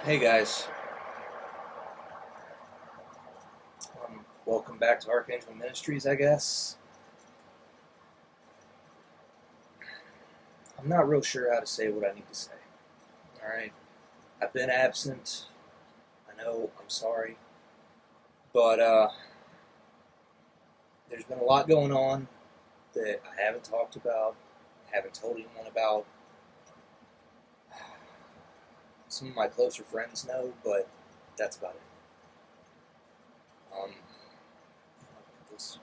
Hey guys, welcome back to Archangel Ministries, I guess. I'm not real sure how to say what I need to say. Alright, I've been absent. I know, I'm sorry. But there's been a lot going on that I haven't talked about, haven't told anyone about. Some of my closer friends know, but that's about it. This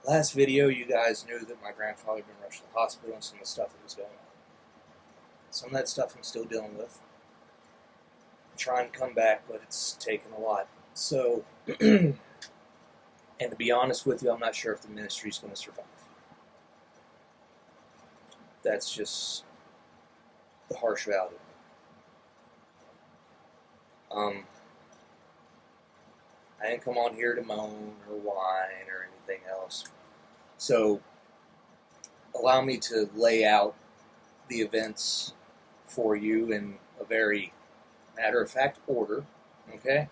last video, you guys knew that my grandfather had been rushed to the hospital and some of the stuff that was going on. Some of that stuff I'm still dealing with. I'm trying to come back, but it's taken a lot. So, and to be honest with you, I'm not sure if the ministry is going to survive. That's just the harsh reality. I didn't come on here to moan or whine or anything else. So, allow me to lay out the events for you in a very matter-of-fact order, okay?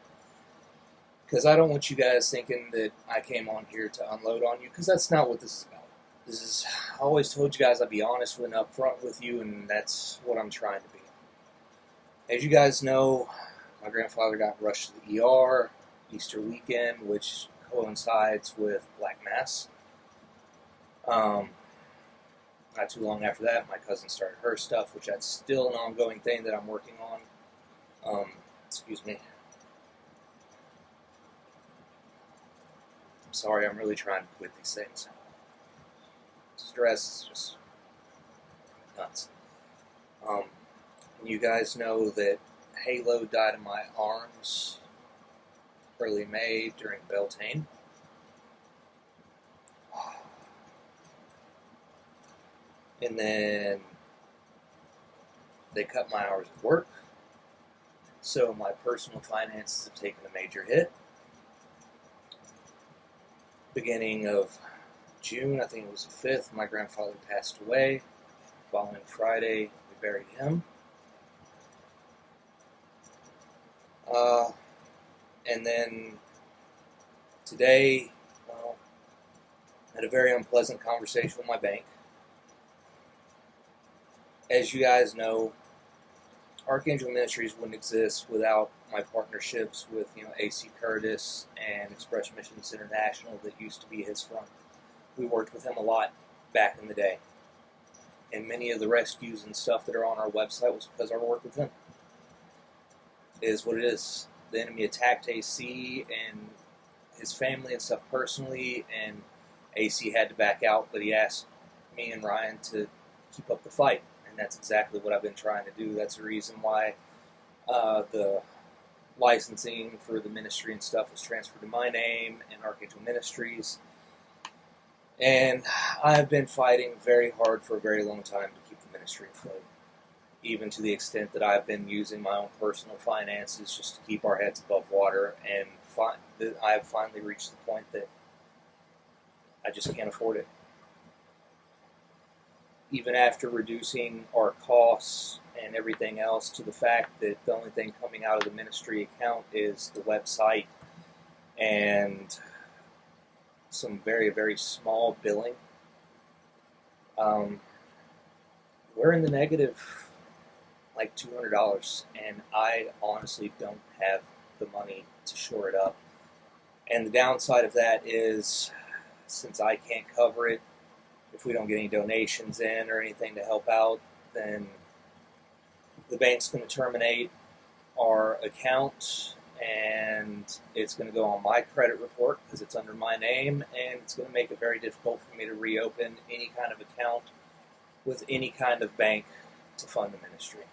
Because I don't want you guys thinking that I came on here to unload on you, because that's not what this is about. I always told you guys I'd be honest and upfront with you, and that's what I'm trying to be. As you guys know, my grandfather got rushed to the ER Easter weekend, which coincides with Black Mass. Not too long after that, my cousin started her stuff, which that's still an ongoing thing that I'm working on. Excuse me. I'm sorry, I'm really trying to quit these things. Stress is just nuts. You guys know that Halo died in my arms early May during Beltane. And then they cut my hours of work. So my personal finances have taken a major hit. Beginning of June, I think it was the 5th, my grandfather passed away. Following Friday, we buried him. And then today, I had a very unpleasant conversation with my bank. As you guys know, Archangel Ministries wouldn't exist without my partnerships with AC Curtis and Express Missions International that used to be his front. We worked with him a lot back in the day. And many of the rescues and stuff that are on our website was because of our work with him. It is what it is. The enemy attacked AC and his family and stuff personally, and AC had to back out, but he asked me and Ryan to keep up the fight. And that's exactly what I've been trying to do. That's the reason why the licensing for the ministry and stuff was transferred to my name and Archangel Ministries. And I've been fighting very hard for a very long time to keep the ministry afloat. Even to the extent that I've been using my own personal finances just to keep our heads above water. And I've finally reached the point that I just can't afford it. Even after reducing our costs and everything else to the fact that the only thing coming out of the ministry account is the website and some very, very small billing, we're in the negative like $200, and I honestly don't have the money to shore it up. And the downside of that is, since I can't cover it, if we don't get any donations in or anything to help out, then the bank's going to terminate our account, and it's going to go on my credit report because it's under my name, and it's going to make it very difficult for me to reopen any kind of account with any kind of bank to fund the ministry.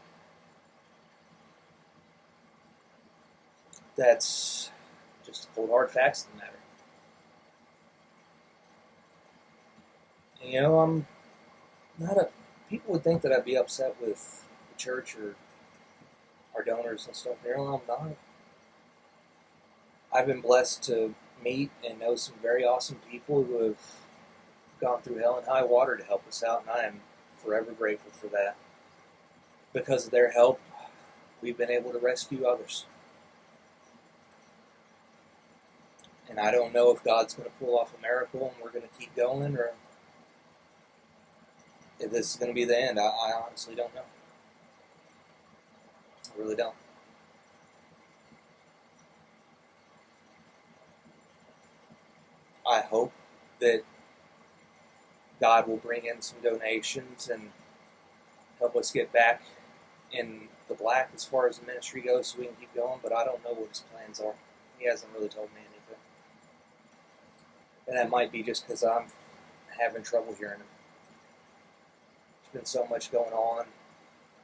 That's just cold hard facts of the matter. I'm not people would think that I'd be upset with the church or our donors and stuff. I'm not. I've been blessed to meet and know some very awesome people who have gone through hell and high water to help us out, and I am forever grateful for that. because of their help, we've been able to rescue others. And I don't know if God's going to pull off a miracle and we're going to keep going, or if this is going to be the end. I honestly don't know. I really don't. I hope that God will bring in some donations and help us get back in the black as far as the ministry goes so we can keep going, but I don't know what his plans are. He hasn't really told me anything. And that might be just because I'm having trouble hearing him. There's been so much going on.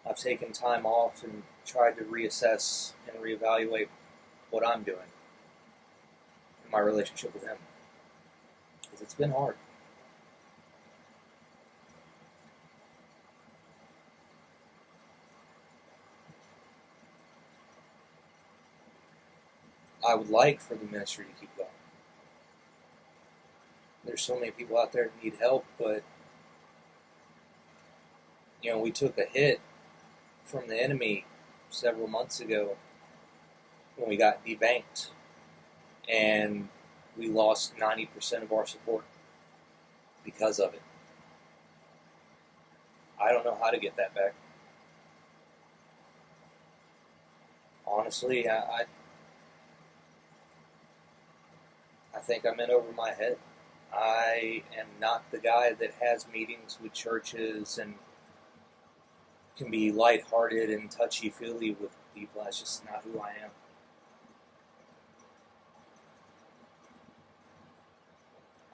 I've taken time off and tried to reassess and reevaluate what I'm doing in my relationship with him. Because it's been hard. I would like for the ministry to keep going. There's so many people out there that need help, but we took a hit from the enemy several months ago when we got debanked, and we lost 90% of our support because of it. I don't know how to get that back. Honestly, I think I'm in over my head. I am not the guy that has meetings with churches and can be lighthearted and touchy-feely with people. That's just not who I am.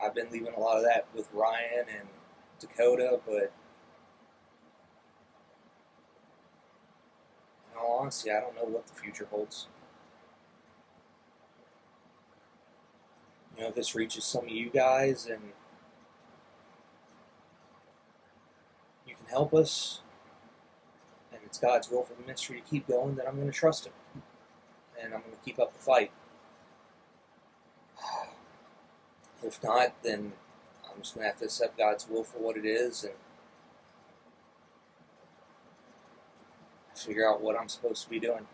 I've been leaving a lot of that with Ryan and Dakota, but in all honesty, I don't know what the future holds. If this reaches some of you guys and you can help us, and it's God's will for the ministry to keep going, then I'm going to trust him. And I'm going to keep up the fight. If not, then I'm just going to have to accept God's will for what it is and figure out what I'm supposed to be doing.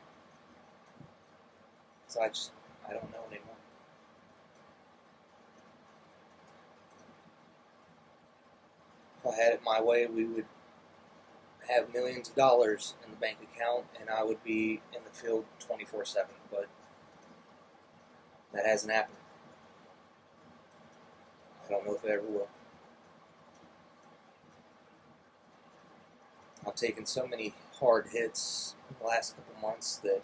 Because I don't know anymore. If I had it my way, we would have millions of dollars in the bank account and I would be in the field 24/7, but that hasn't happened. I don't know if it ever will. I've taken so many hard hits in the last couple months that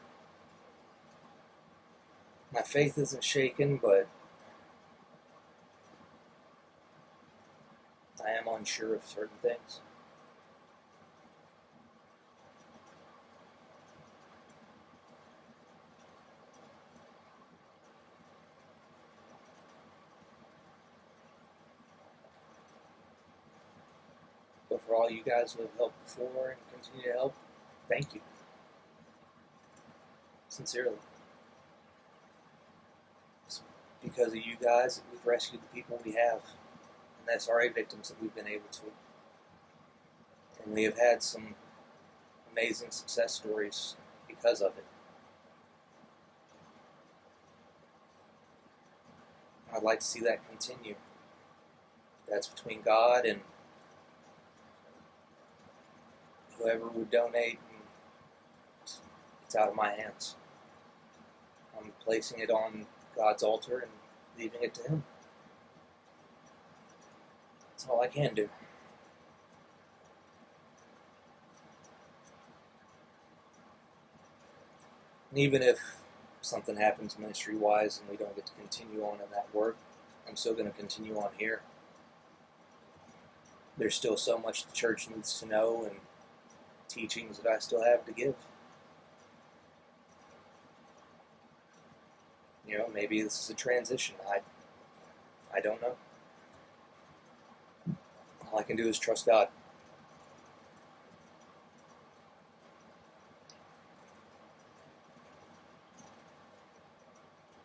my faith isn't shaken, but I am unsure of certain things. But for all you guys who have helped before and continue to help, thank you. Sincerely. It's because of you guys that we've rescued the people we have, and the SRA victims that we've been able to. And we have had some amazing success stories because of it. I'd like to see that continue. That's between God and whoever would donate, and it's out of my hands. I'm placing it on God's altar and leaving it to him. That's all I can do. And even if something happens ministry-wise and we don't get to continue on in that work, I'm still going to continue on here. There's still so much the church needs to know and teachings that I still have to give. Maybe this is a transition. I don't know. All I can do is trust God.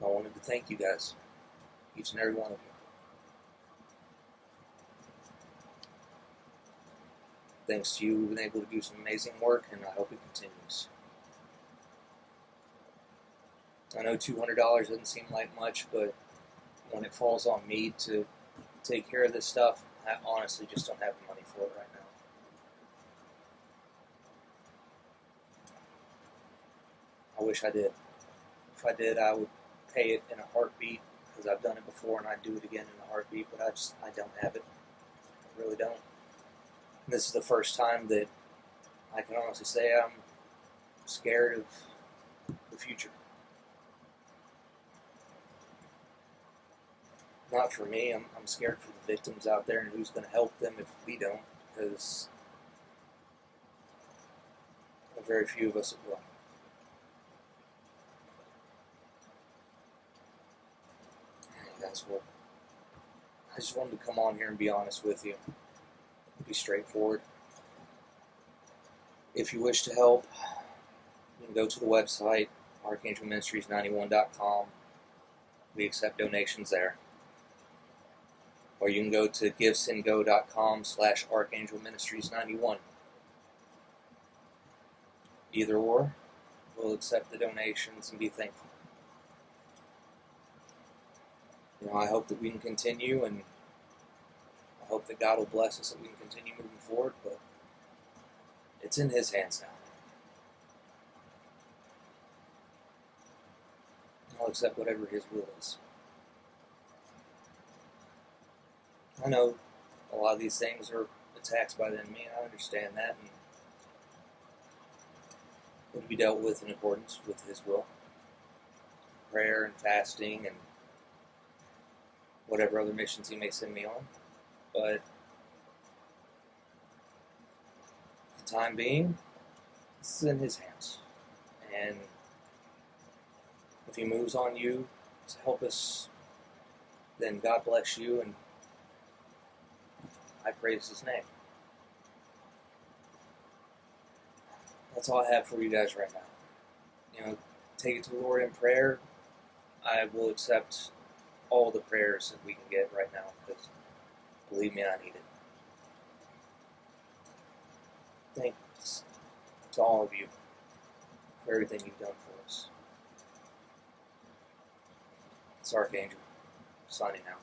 I wanted to thank you guys, each and every one of you. Thanks to you, we've been able to do some amazing work, and I hope it continues. I know $200 doesn't seem like much, but when it falls on me to take care of this stuff, I honestly just don't have the money for it right now. I wish I did. If I did, I would pay it in a heartbeat, because I've done it before and I'd do it again in a heartbeat, but I don't have it. I really don't. And this is the first time that I can honestly say I'm scared of the future. Not for me, I'm scared for the victims out there and who's going to help them if we don't, because very few of us will. Guys, well, I just wanted to come on here and be honest with you, be straightforward. If you wish to help, you can go to the website, archangelministries91.com. We accept donations there. Or you can go to givesendgo.com/archangelministries91. Either or, we'll accept the donations and be thankful. I hope that we can continue, and I hope that God will bless us, that we can continue moving forward, but it's in His hands now. I'll accept whatever His will is. I know a lot of these things are attacks by the enemy, and I understand that, and it'll be dealt with in accordance with His will. Prayer and fasting and whatever other missions He may send me on. But for the time being, this is in His hands. And if He moves on you to help us, then God bless you, and I praise His name. That's all I have for you guys right now. Take it to the Lord in prayer. I will accept all the prayers that we can get right now, because believe me, I need it. Thanks to all of you for everything you've done for us. It's Archangel, signing out.